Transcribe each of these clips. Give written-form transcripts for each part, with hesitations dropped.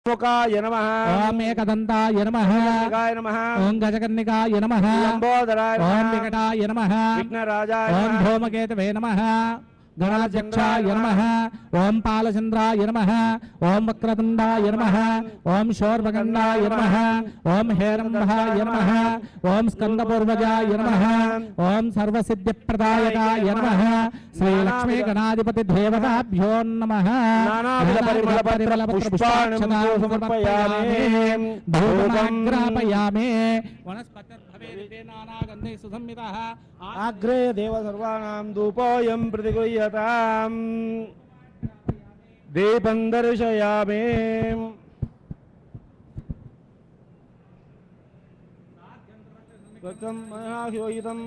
मुखाय नमः ओम एकदंताय नमः ओम गजकर्णिकाय नमः लंबोदराय ओम विकटाय नमः विघ्नराजाय ओम धूमकेतवे नमः गणाध्यक्षाय नमः ओम पालचंद्राय नमः ओम वक्रतुंडाय नमः ओम शोर्पकर्णाय नमः ओम हेरंबाय नमः ओम स्कंदपूर्वजाय नमः ओम सर्वसिद्धिप्रदायकाय नमः श्री लक्ष्मी गणाधिपति देवताभ्यो नमः नानाविध परिमल पुष्पाणि समर्पयामि धूपमाग्रापयामि वनस्पतिर्भवेदिते नानागन्धैः सुसंयुतः अग्रे देव सर्वाणां धूपोऽयं प्रतिगृह्यताम् दीपं दर्शयामि कृतं महायोगितं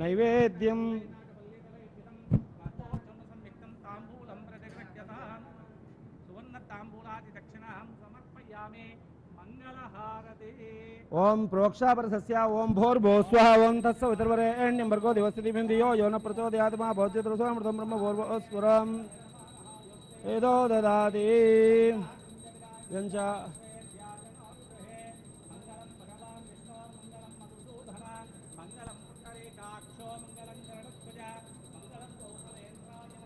नैवेद्यं ओम प्रोक्षापरसस्य ओम भोर्भुवः स्वाहा ओम तत्सवितुर्वरेण्यं भर्गो देवस्य धीमहि धियो यो न प्रचोदयात् मा भोज्यतरसोऽमृतं ब्रह्म भोर्भुवस्वरम् एदो ददाति यञ्च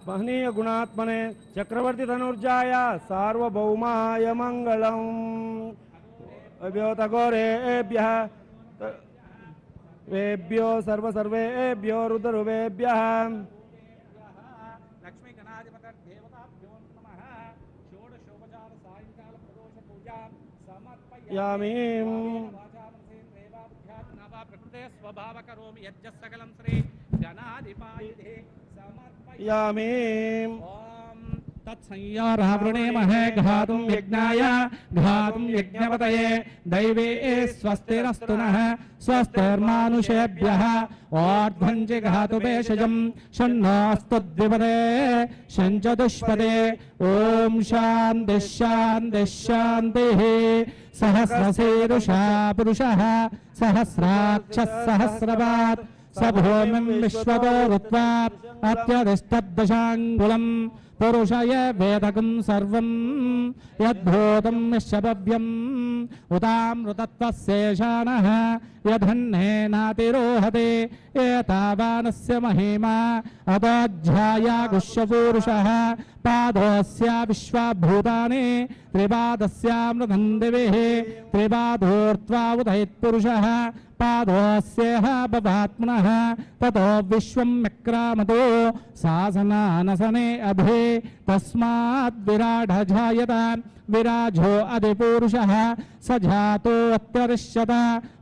महनीय गुणात्मने चक्रवर्ती धनुर्जाय सार्वभौमाय मंगलम् अभ्योतगोरेभ्यः वेभ्यो सर्वेभ्यो रुद्ररुवेभ्यः लक्ष्मी गणाधिपतिर्देवताभ्यो नमः षोडशोपचार सायंकाल प्रदोष पूजा समर्पयामि प्रकृते स्वभाव करोमि यज्ञ सकलं श्री गणाधिपायुधे समर्पयामि तत्संयारावृणेमहे घातुं यज्ञाय घातुं यज्ञपतये दैवे स्वस्तिरस्तु नः स्वस्तिर्मानुषेभ्यः ओर्ध्वं च घातु भेषजं शन्नोऽस्तु द्विपदे शञ्चतुष्पदे ॐ शान्तिः शान्तिः शान्तिः सहस्रशीर्षा पुरुषः सहस्राक्षः सहस्रपात् स भूमिं विश्वतो ऋत्वा अत्यधिष्ठद्दशाङ्गुलम् पुरुषय वेदकं सर्वं यद्भूतं निश्चभव्यम् उतामृतत्वस्येषाणः यदन्नेनातिरोहते एतावानस्य महिमा अतोऽध्यायागुष्यपूरुषः पादोऽस्य विश्वभूतानि त्रिपादस्यामृतं दिविः त्रिपादोर्त्वा उदयत्पुरुषः पादोऽस्येह बभात्मनः ततो विश्वं विक्रामतो सासनानसने अभि तस्माद् विराडजायत विराजो अधिपुरुषः स जातोऽत्यरिष्यत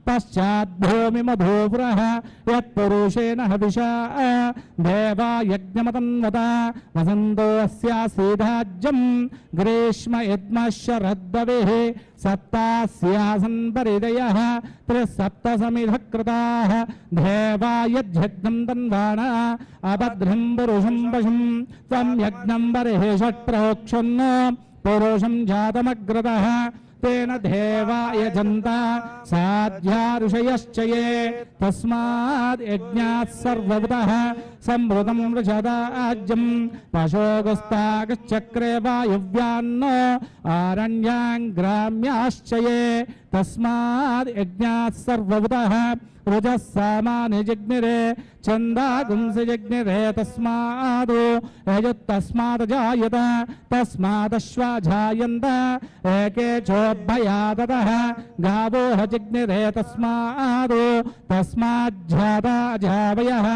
पश्चाद्भूमिमधूपुरः यत्पुरुषेण हविषा देवा यज्ञमतन्वत वसन्तोऽस्यासीधाज्यं ग्रीष्म यद्मशरद्दविः सप्तास्यासन् परिदयः त्रिसप्तसमिधः कृताः देवा यज्ञं तन्वाना अभद्रं पुरुषं पशुं त्वं यज्ञं बर्हिः षट्प्रोक्षन् पुरुषं जातमग्रतः तेन देवा यजन्ता साध्या ऋषयश्च ये तस्माद् यज्ञात् सर्वभूतः संवृतं वृषदाज्यं पशोगस्तागश्चक्रे वायुव्यान्नो आरण्यां ग्राम्याश्च ये तस्माद् यज्ञात् सर्वभूतः रुजः सामानि जिग्निरे छन्दागुंसि जिग्निरे तस्माद् यजुत्तस्मात् जायत तस्मादश्वा जायन्त एके चोभयादतः गावोह जिग्निरे तस्माद् तस्माज्जाता जावयः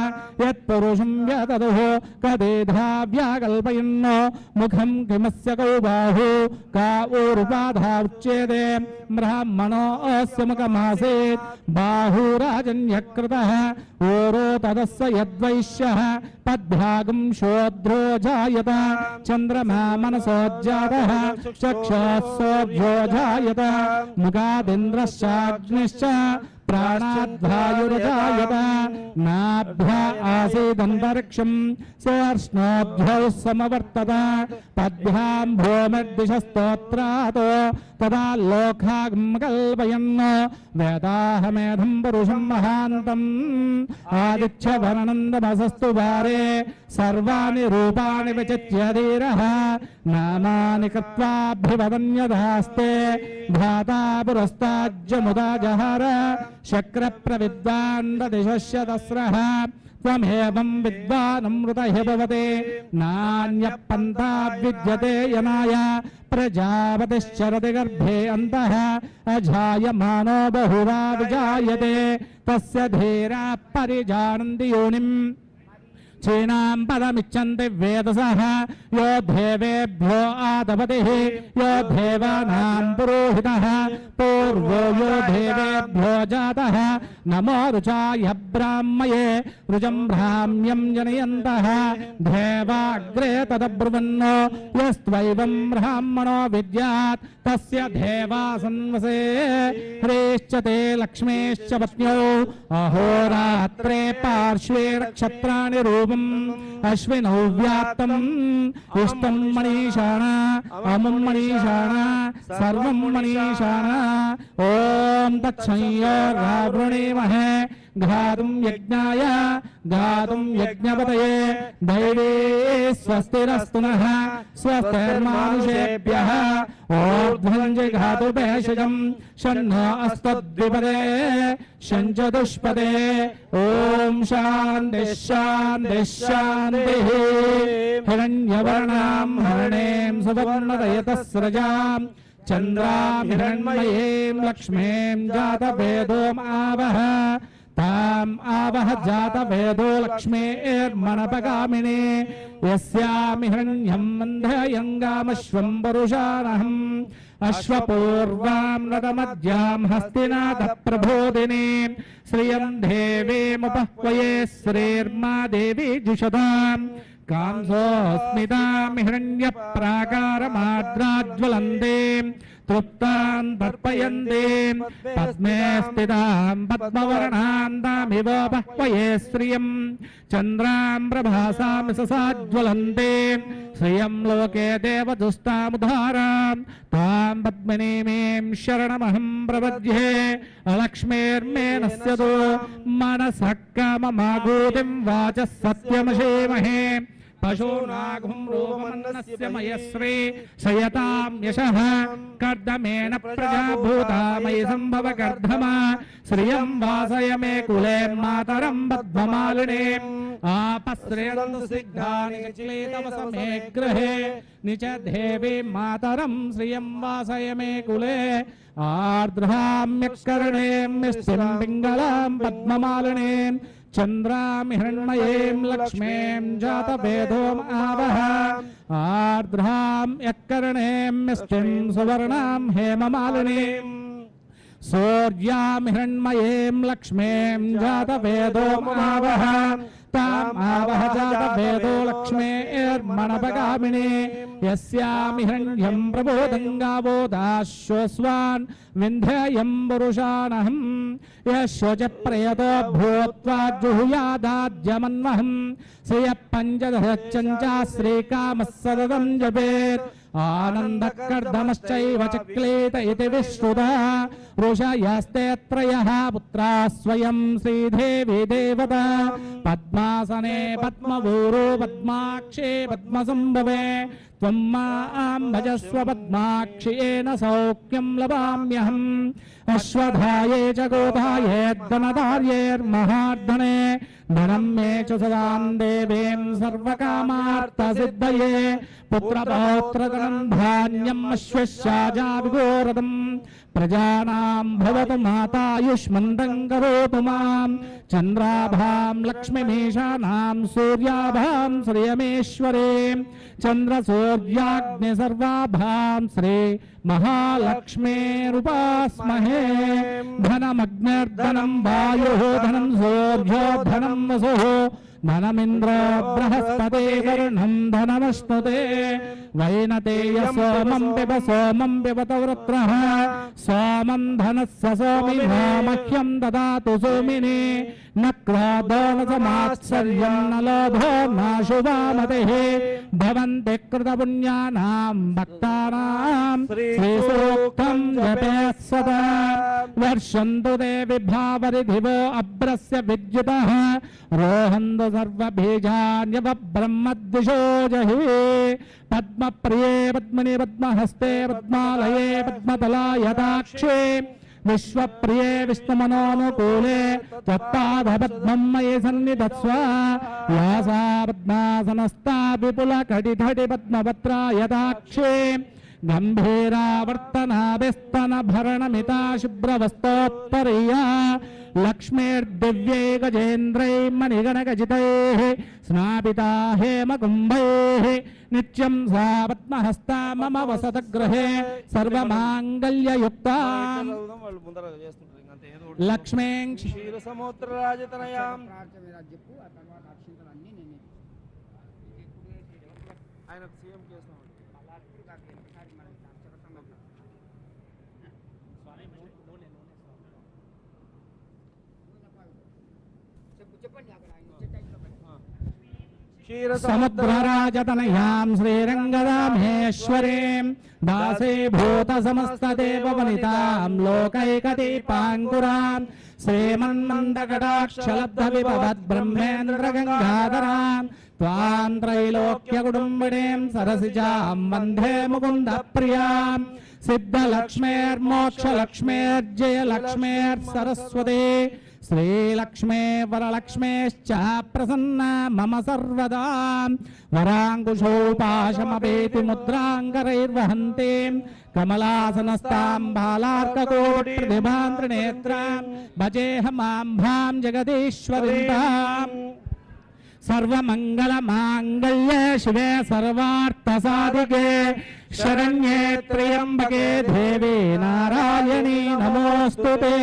यत्पुरुषं व्यततुः कदेधा व्याकल्पयन्नो मुखं किमस्य कौ बाहु का ऊरुपाधा उच्यते ब्राह्मणो अस्य मुखमासीत् बाहुराजन्यकृतः ऊरो तदस्य यद्वैश्यः पद्भागं शोद्रो जायत चन्द्रमा मनसोज्जातः चक्षुःसोऽभ्यो जायत मुखादिन्द्रश्चाग्निश्च प्राणाद्वायुर्जायत नाभ्य आसीदन्तरिक्षं सोऽर्ष्णोभ्यौ समवर्तत पद्भ्यां भूमिर्दिशस्तोत्रात् तदा लोकागं कल्पयन् वेदाहमेधं पुरुषं महान्तम् आदित्यवर्णन्दमसस्तु वारे सर्वाणि रूपाणि विचित्य धीरः नामानि कृत्वाभिवदन्यदास्ते भ्राता पुरस्ताज्यमुदा जहर शक्रप्रविद्वान्ददिशस्य तस्रः त्वमेवं विद्वानमृतः भवते नान्यः पन्था विद्यते यनाय प्रजापतिश्चरति गर्भे अन्तः अजायमानो बहुधा विजायते तस्य धीराः परिजानन्ति योनिम् चीनां पदमिच्छन्ति वेदसः यो देवेभ्यो आदपतिः यो देवानां पुरोहितः पूर्वो यो देवेभ्यो जातः नमो रुचाय ब्राह्मये रुजं ब्राह्म्यं जनयन्तः देवाग्रे तदब्रुवन्नो यस्त्वैवं ब्राह्मणो विद्यात् तस्य देवासन्वसे ह्रीश्च ते लक्ष्मीश्च पत्न्यौ अहोरात्रे पार्श्वे नक्षत्राणि रूपम् अश्विनौ व्याप्तम् इष्टं मनीषाण अमुं मनीषाण सर्वं मनीषाण ॐ तत्संयोरावृणीमहे घातुं यज्ञाय घातुं यज्ञपतये दैवे स्वस्तिरस्तु नः स्वस्तिर्मानुषेभ्यः ऊर्ध्वं जिघातु भेषजं शन्नो अस्तद्विपदे शञ्चतुष्पदे ॐ शान्तिः शान्तिः शान्तिः हिरण्यवर्णां हरणीं सुवर्णदयतस्रजां चन्द्रां हिरण्मयीं लक्ष्मीं जातवेदोमावह ताम् आवह जातवेदो लक्ष्मीर्मणपगामिनी यस्यामि हिरण्यं वन्धयङ्गामश्वं पुरुषानहम् अश्वपूर्वां रथमध्यां हस्तिनाथप्रबोधिनीं श्रियं देवीमुपह्वये श्रीर्मा देवी जुषताम् कांसोऽस्मितां हिरण्यप्राकारमाद्राज्वलन्तीं तृप्तां तर्पयन्तीं पद्मे स्थितां पद्मवर्णां तामिवोपह्वये श्रियं चन्द्रां प्रभासां ससाज्वलन्तीं श्रियं लोके देवदुस्तामुद्धारां तां पद्मिनीमीं शरणमहं प्रपद्ये अलक्ष्मीर्मे नश्यतु मनसः काममागूतिं वाचः सत्यमशीमहे पशूनाघुं रूपमन्नस्य मयश्री शयतां यशः कर्दमेन प्रजाभूता मयि सम्भव कर्धमा श्रियं वासय मे कुले मातरं पद्ममालिनीम् आपश्रयन्तु सिद्धानि क्लेतवसमे गृहे निच देवी मातरं श्रियं वासय मे कुले आर्द्राम्यकर्णीं मिष्टिं पिङ्गलां पद्ममालिनीं चन्द्रां हिरण्मयीं लक्ष्मीं जातवेदोम् आवह आर्द्रां यत्कर्णीं मिष्टिं सुवर्णां हेममालिनीं सूर्यां हिरण्मयीं लक्ष्मीं जातवेदोम् आवह ताम् आवह जातवेदो लक्ष्मीर्मणपगामिनी यस्यामि हिरण्यं प्रबोधङ्गावोदाश्वस्वान् विन्ध्ययं पुरुषानहम् यशोच प्रयतो भूत्वा जुहुयादाद्यमन्वहम् श्रियः पञ्चदशच्चञ्चा श्रीकामः सततं जपेत् आनन्दकर्दमश्चैव चक्लेत इति विश्रुतः ऋषयस्ते त्रयः पुत्राः स्वयं श्रीदेवी देवता पद्मासने पद्मभूरो पद्माक्षे पद्मसम्भवे त्वं मां भजस्व पद्माक्षियेन सौख्यं लभाम्यहम् अश्वधाये च गोधाये धनधार्यैर्महार्धने धनं मे च सदां देवीं सर्वकामार्थसिद्धये पुत्रपौत्रधनं धान्यम् अश्वशाजाविगोरदम् प्रजानां भवतु मातायुष्मन्दं करोतु मां चन्द्राभां लक्ष्मीमीशानां सूर्याभां श्रियमेश्वरीं चन्द्रसूर्याग्निसर्वाभां श्री महालक्ष्मीरुपास्महे धनमग्निर्धनं वायुः धनं सूर्यो धनं वसुः धनमिन्द्र बृहस्पति वरुणं धनमश्नुते वैनतेय सोमं पिब तवृत्रः सोमं धनस्य सोमिनो मह्यं ददातु सोमिने न क्रोधो न समात्सर्यं न लोभो न शुभामतिः भवन्ति कृतपुण्यानां भक्तानां श्रीसूक्तं जपेत् सदा वर्षन्तु ते विभावरिधिवो अभ्रस्य विद्युतः रोहन्तु सर्वबीजान्यवब्रह्मद्दिशो जहि पद्मप्रिये पद्मनि पद्महस्ते पद्मालये पद्मतलायताक्षे विश्वप्रिये विष्णुमनोनुकूले त्वत्पादपद्मं मयि सन्निधत्स्व यासा पद्मासनस्था विपुलकटिधटि पद्मपत्रायताक्षे गम्भीरावर्तनाभिस्तनभरणमिता शुभ्रवस्तोत्तरीया लक्ष्मीर्दिव्यै गजेन्द्रै मणिगणगजितैः स्नापिता हेमकुम्भैः नित्यं सा पद्महस्ता मम वसतगृहे सर्वमाङ्गल्ययुक्ता लक्ष्मीं क्षीरसमुद्रराजतनयां समुद्रराजतनयां श्रीरङ्गरामेश्वरीं दासीभूतसमस्तदेववनितां लोकैकदीपाङ्कुरां श्रीमन्मन्दकटाक्षलब्धविभवद्ब्रह्मेन्द्रगङ्गाधरां त्वां त्रैलोक्यकुटुम्बिनीं सरसिजां वन्दे मुकुन्दप्रियां सिद्धलक्ष्मीर्मोक्षलक्ष्मीर्जयलक्ष्मीर्सरस्वती श्रीलक्ष्मे वरलक्ष्मेश्च प्रसन्ना मम सर्वदा वराङ्कुशोपाशमपेति मुद्राङ्गरैर्वहन्तीं कमलासनस्तां बालार्ककोटिप्रतिभां त्रिनेत्रां भजेऽहमाम्भां जगदीश्वरीं सर्वमङ्गलमाङ्गल्ये शिवे सर्वार्थसाधिके शरण्ये त्र्यम्बके देवी नारायणी नमोऽस्तुते।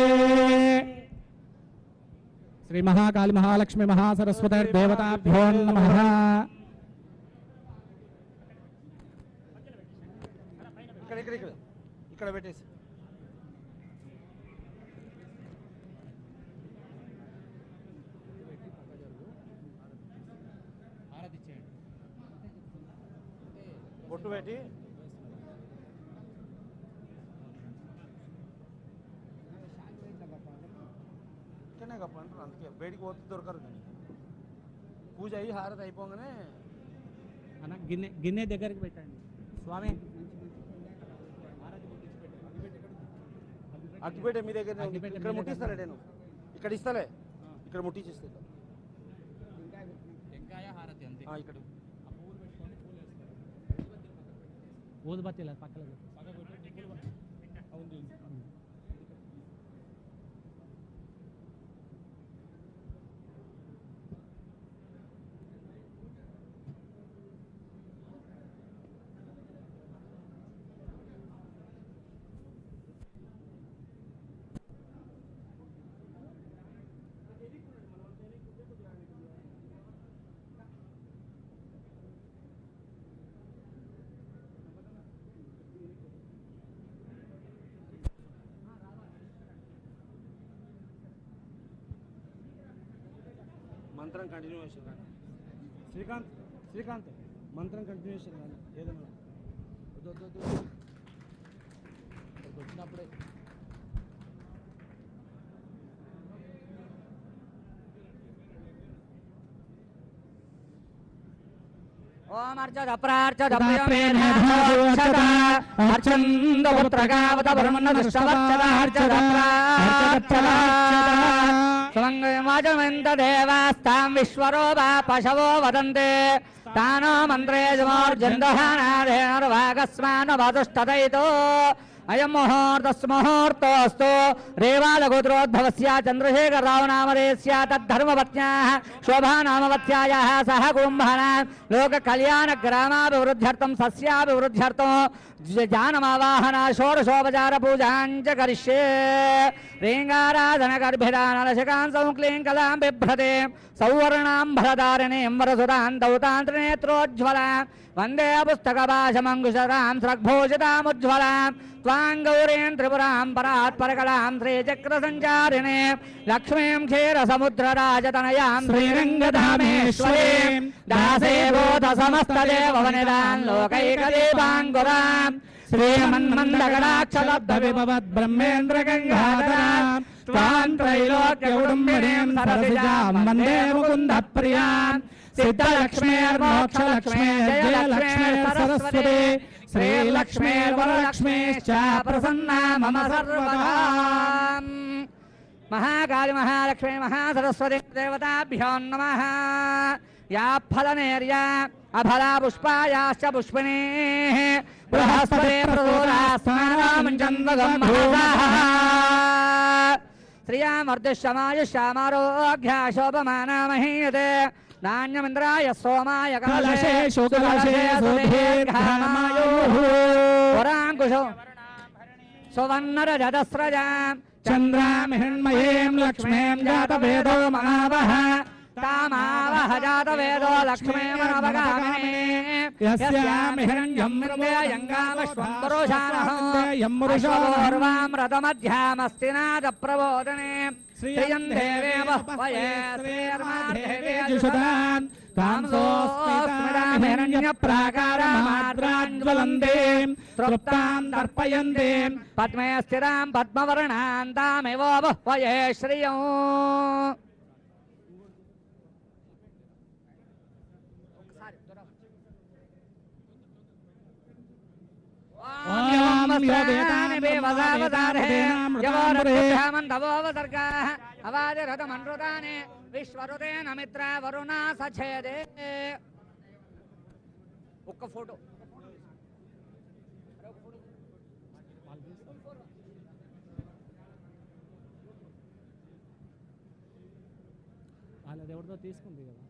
श्री महाकाली महालक्ष्मी महासरस्वतीर्देवताभ्यो नमः। ఇక్కడ పెట్టేసి బొట్టు పెట్టి ఇక్కడనే కప్పంటారు, అందుకే బయటికి పోతే దొరకరు. పూజ అయ్యి హారతి అయిపోగానే అన్న గిన్నె గిన్నె దగ్గరికి పెట్టండి స్వామి. అగ్గిపెట్టే మీ దగ్గర ఇక్కడ ముట్టిస్తాలే, నేను ఇక్కడ ఇస్తాలే, ఇక్కడ ముట్టించిస్తా. ఇక్కడ ఊదుబత్తి పక్కన మంత్రం కంటిన్యూషన్ కానీ శ్రీకాంత్ మంత్రం కంటిన్యూషన్ కానీ ఏదైనా వచ్చినప్పుడే ओम अर्चद अप्रार्चद अप्रियमेधावक्षद अर्चन्द पुत्रगावत ब्रह्मणदृष्टवक्षद अर्चद अप्रार्चद स्वंगमाजमन्त देवास्तां विश्वरोपा पशवो वदन्ते तानो मन्त्रे जमोर्जन्दहानादेनर्वागस्मानो वदुष्टदयितो अयं मुहूर्तस्मुहूर्तोऽस्तु रेवालगोत्रोद्भवस्य चन्द्रशेखरराव नामधेयस्य तद्धर्मपत्न्याः शोभानामवत्यायाः सह कुम्भनां लोक कल्याण ग्रामाभिवृद्ध्यर्थं सस्याभिवृद्ध्यर्थं जानमावाहन षोडशोपचार पूजाञ्च करिष्ये रेङ्गाराधन गर्भिदानलशकान् संक्लीं कलां बिभ्रते सौवर्णाम्बरधारिणीं वरसुतां दौतां त्रिनेत्रोज्ज्वलां वन्दे पुस्तकपाशमङ्कुशरां स्रग्भूषितामुज्ज्वलां त्वां गौरीं त्रिपुरां परात्परकलां श्रीचक्रसञ्चारिणे लक्ष्मीं क्षीरसमुद्रराजतनयां श्रीरङ्गधामेश्वरीं दासेभूत समस्तदेववनिदां लोकैकदीपाङ्कुरां श्रीमन्मन्दकटाक्षलब्धविभवद्ब्रह्मेन्द्रगङ्गाधरां त्वां त्रैलोक्यकुटुम्बिनीं सरसिजां वन्दे मुकुन्दप्रियां सिद्धलक्ष्मीर्मोक्षलक्ष्मीर्जयलक्ष्मीर् सरस्वती श्रीलक्ष्मीर्वरलक्ष्मीश्च प्रसन्ना मम सर्वदा महाकाली महालक्ष्मी महासरस्वती देवताभ्यो नमः या फलनेर्या अफला पुष्पायाश्च पुष्पिणीः बृहस्पते प्रदोरास्थानामञ्चन्द्वगम्भासाः श्रियामर्दिश्यमायुष्यामारोग्या शोभमाना महीयते नान्यमिन्द्राय सोमाय कलशे शुकलशे सुदीर्घामायुः वराङ्कुशो सुवर्णरजतस्रजां चन्द्रां हिरण्मयीं लक्ष्मीं जातवेदो महावः तामावह जातवेदो लक्ष्मीमनवगामिनीं यस्यां हिरण्यं मृगयङ्गामश्वम्बरोषाणः रथमध्यामस्ति नादप्रबोधने श्रियं देवे वह्वये श्रीर्मादेवेजुषदान् तांसोऽस्मितां हिरण्यप्राकारमाद्राज्ज्वलन्तीं तृप्तां तर्पयन्तीं पद्मे स्थिरां पद्मवर्णां तामेव वह्वये श्रियं विश्वरुतेन मित्रा वरुणा सछेदे ఒక్క ఫోటో వాళ్ళది ఎవరిదో తీసుకుంది కదా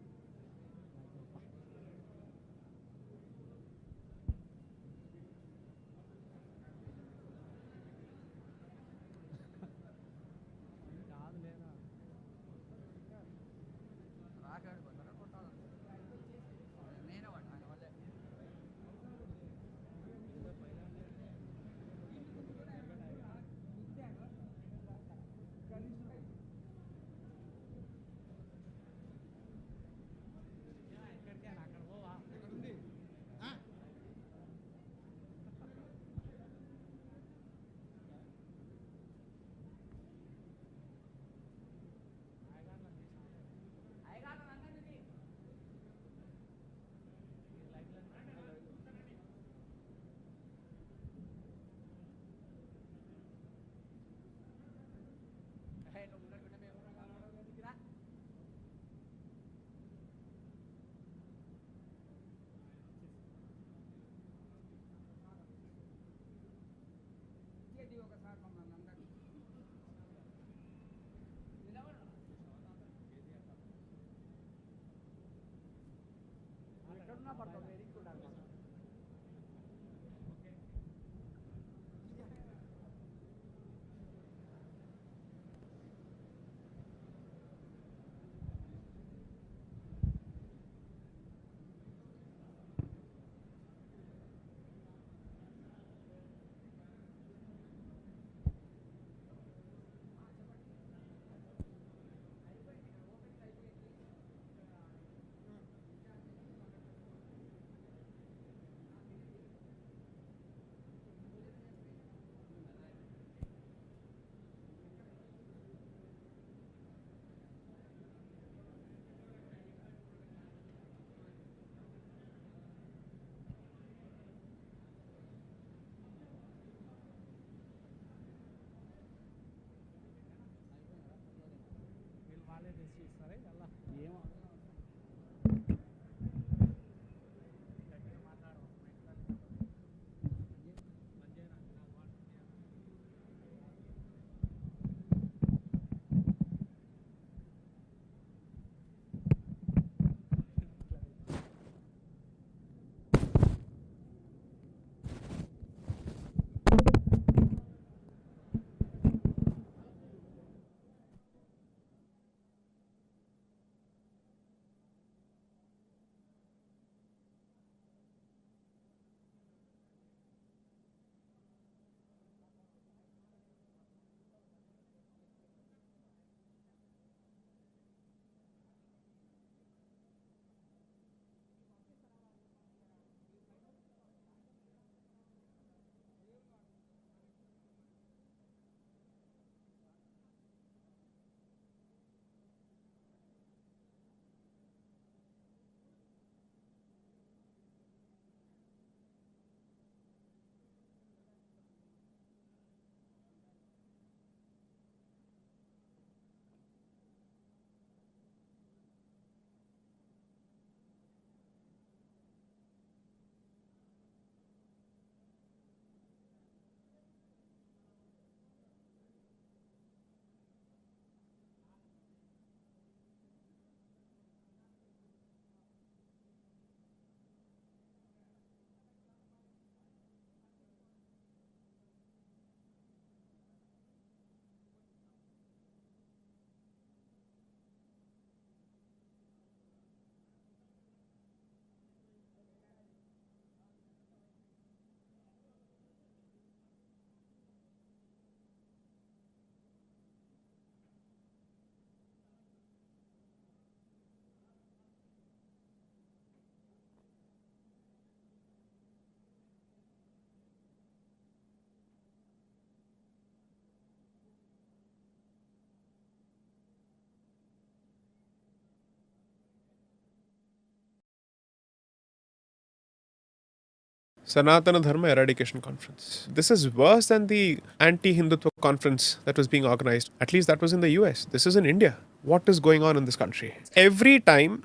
Sanatana Dharma Eradication Conference. This is worse than the anti-Hindutva conference that was being organized. At least that was in the US. This is in India. What is going on in this country? Every time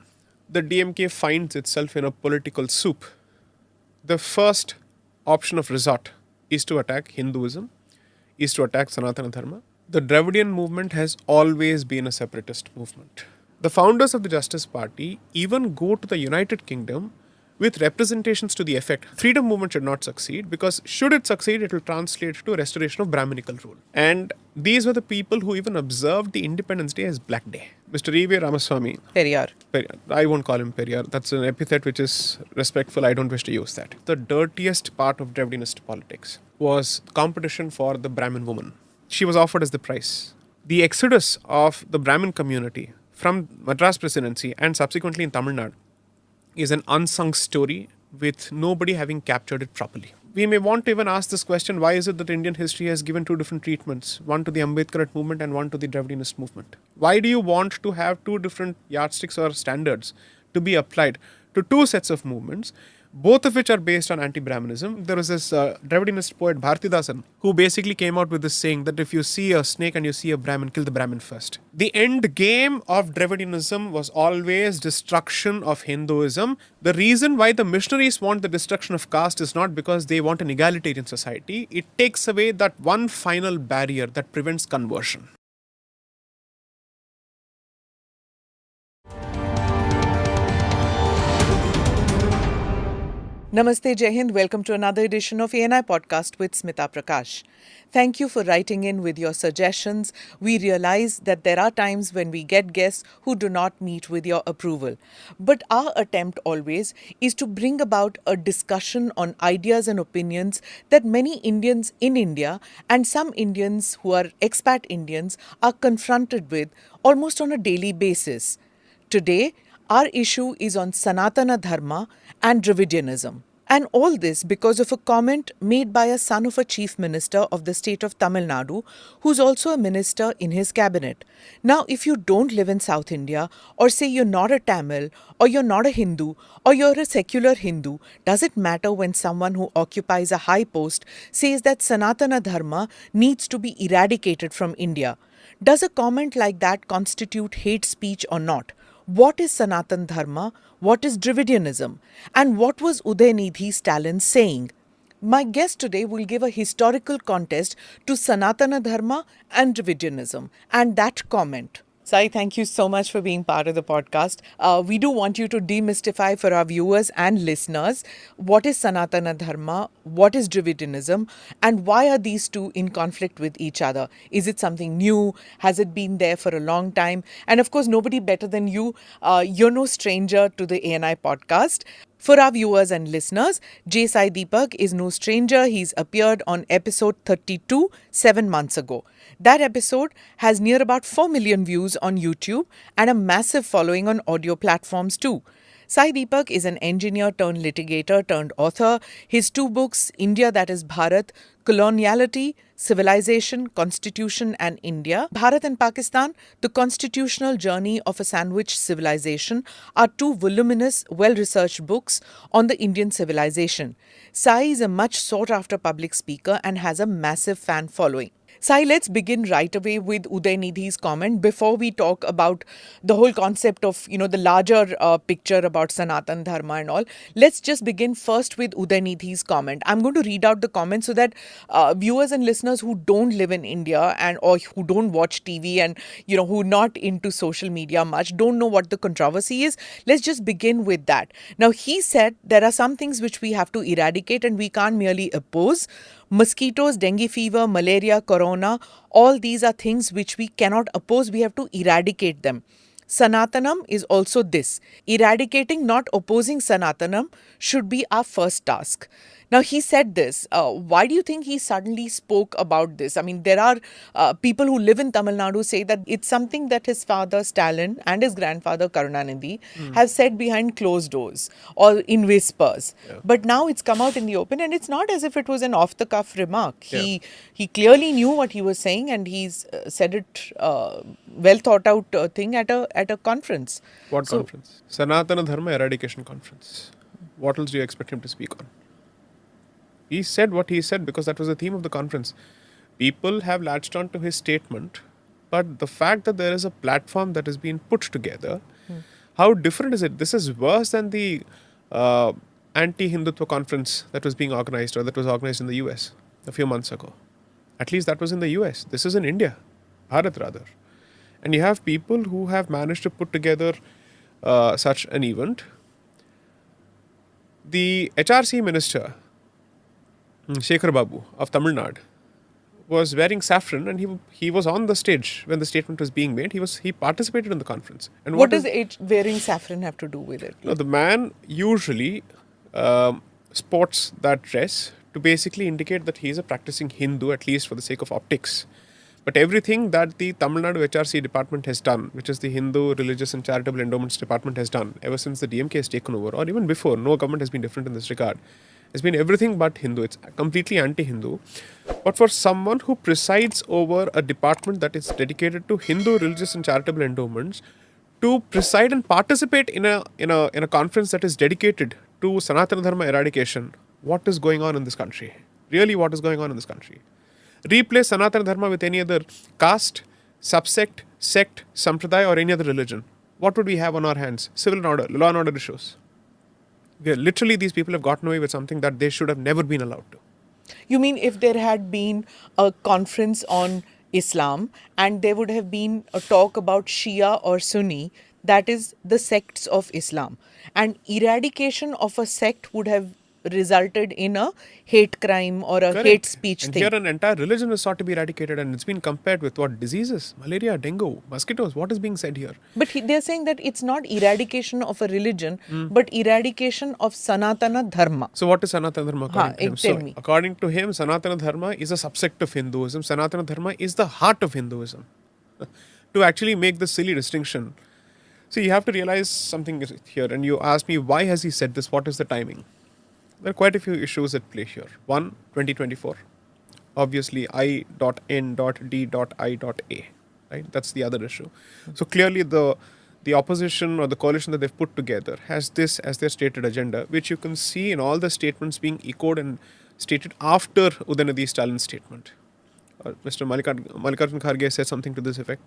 the DMK finds itself in a political soup, the first option of resort is to attack Hinduism, is to attack Sanatana Dharma. The Dravidian movement has always been a separatist movement. The founders of the Justice Party even go to the United Kingdom with representations to the effect freedom movement should not succeed, because should it succeed, it will translate to a restoration of Brahminical rule. And these were the people who even observed the Independence Day as Black Day. Mr. E.V. Ramaswamy. Periyar. I won't call him Periyar. That's an epithet which is respectful. I don't wish to use that. The dirtiest part of Dravidinist politics was competition for the Brahmin woman. She was offered as the prize. The exodus of the Brahmin community from Madras Presidency and subsequently in Tamil Nadu is an unsung story with nobody having captured it properly. We may want to even ask this question, why is it that Indian history has given two different treatments, one to the Ambedkarite movement and one to the Dravidinist movement? Why do you want to have two different yardsticks or standards to be applied to two sets of movements, both of which are based on anti-Brahminism? There was this Dravidinist poet Bharatidasan who basically came out with this saying that if you see a snake and you see a Brahmin, kill the Brahmin first. The end game of Dravidianism was always destruction of Hinduism. The reason why the missionaries want the destruction of caste is not because they want an egalitarian society. It takes away that one final barrier that prevents conversion. Namaste, Jai Hind. Welcome to another edition of ANI Podcast with Smita Prakash. Thank you for writing in with your suggestions. We realize that there are times when we get guests who do not meet with your approval. But our attempt always is to bring about a discussion on ideas and opinions that many Indians in India and some Indians who are expat Indians are confronted with almost on a daily basis. Today, our issue is on Sanatana Dharma and Dravidianism. And all this because of a comment made by a son of a chief minister of the state of Tamil Nadu, who's also a minister in his cabinet. Now, if you don't live in South India, or say you're not a Tamil, or you're not a Hindu, or you're a secular Hindu, does it matter when someone who occupies a high post says that Sanatana Dharma needs to be eradicated from India? Does a comment like that constitute hate speech or not? What is Sanatan Dharma? What is Dravidianism? And what was Udayanidhi Stalin saying? My guest today will give a historical context to Sanatana Dharma and Dravidianism and that comment. Sai, thank you so much for being part of the podcast. We do want you to demystify for our viewers and listeners what is Sanatana Dharma, what is Dravidianism, and why are these two in conflict with each other? Is it something new? Has it been there for a long time? And of course, nobody better than you. You're no stranger to the ANI podcast. For our viewers and listeners, J. Sai Deepak is no stranger. He's appeared on episode 32 7 months ago. That episode has near about 4 million views on YouTube and a massive following on audio platforms too. Sai Deepak is an engineer turned litigator turned author. His two books, India That Is Bharat, Coloniality, Civilization, Constitution and India, Bharat and Pakistan, The Constitutional Journey of a Sandwich Civilization, are two voluminous, well-researched books on the Indian civilization. Sai is a much sought-after public speaker and has a massive fan following. Sai, let's begin right away with Udayanidhi's comment before we talk about the whole concept of, the larger picture about Sanatan Dharma and all. Let's just begin first with Udayanidhi's comment. I'm going to read out the comment so that viewers and listeners who don't live in India and or who don't watch TV and, who are not into social media much, don't know what the controversy is. Let's just begin with that. Now, he said there are some things which we have to eradicate and we can't merely oppose. Mosquitoes, dengue fever, malaria, corona, all these are things which we cannot oppose. We have to eradicate them. Sanatanam is also this. Eradicating, not opposing Sanatanam should be our first task. Now, he said this. Why do you think he suddenly spoke about this? I mean, there are people who live in Tamil Nadu say that it's something that his father Stalin and his grandfather Karunanidhi have said behind closed doors or in whispers. Yeah. But now it's come out in the open and it's not as if it was an off-the-cuff remark. He clearly knew what he was saying and he's said it well thought out thing at a conference. What conference? Sanatana Dharma Eradication Conference. What else do you expect him to speak on? He said what he said because that was the theme of the conference. People have latched on to his statement, but the fact that there is a platform that has been put together, how different is it? This is worse than the anti-Hindutva conference that was being organized, or that was organized in the US a few months ago. At least that was in the US. This is in India, Bharat rather. And you have people who have managed to put together such an event. The HRC minister, Shekhar Babu of Tamil Nadu, was wearing saffron, and he was on the stage when the statement was being made. He participated in the conference. And What does wearing saffron have to do with it? no, the man usually sports that dress to basically indicate that he is a practicing Hindu, at least for the sake of optics. But everything that the Tamil Nadu HRC department has done, which is the Hindu Religious and Charitable Endowments department has done ever since the DMK has taken over, or even before, no government has been different in this regard, has been everything but Hindu. It's completely anti-Hindu. But for someone who presides over a department that is dedicated to Hindu religious and charitable endowments, to preside and participate in a conference that is dedicated to Sanatana Dharma eradication, what is going on in this country? Really, what is going on in this country? Replace Sanatana Dharma with any other caste, subsect, sect, sampradaya, or any other religion. What would we have on our hands? Civil and order, law and order issues. Literally, these people have gotten away with something that they should have never been allowed to. You mean if there had been a conference on Islam and there would have been a talk about Shia or Sunni, that is the sects of Islam, and eradication of a sect would have resulted in a hate crime or a hate speech and thing. Here an entire religion is sought to be eradicated, and it's been compared with what? Diseases? Malaria, dengue, mosquitoes. What is being said here? But they're saying that it's not eradication of a religion, but eradication of Sanatana Dharma. So what is Sanatana Dharma according to him? Tell me. According to him, Sanatana Dharma is a subsect of Hinduism. Sanatana Dharma is the heart of Hinduism. To actually make this silly distinction. So you have to realize something is here, and you ask me, why has he said this? What is the timing? There are quite a few issues at play here. One, 2024. Obviously, I.N.D.I.A. Right? That's the other issue. So clearly the opposition or the coalition that they've put together has this as their stated agenda, which you can see in all the statements being echoed and stated after Udayanidhi Stalin's statement. Mr. Mallikarjun Kharge said something to this effect.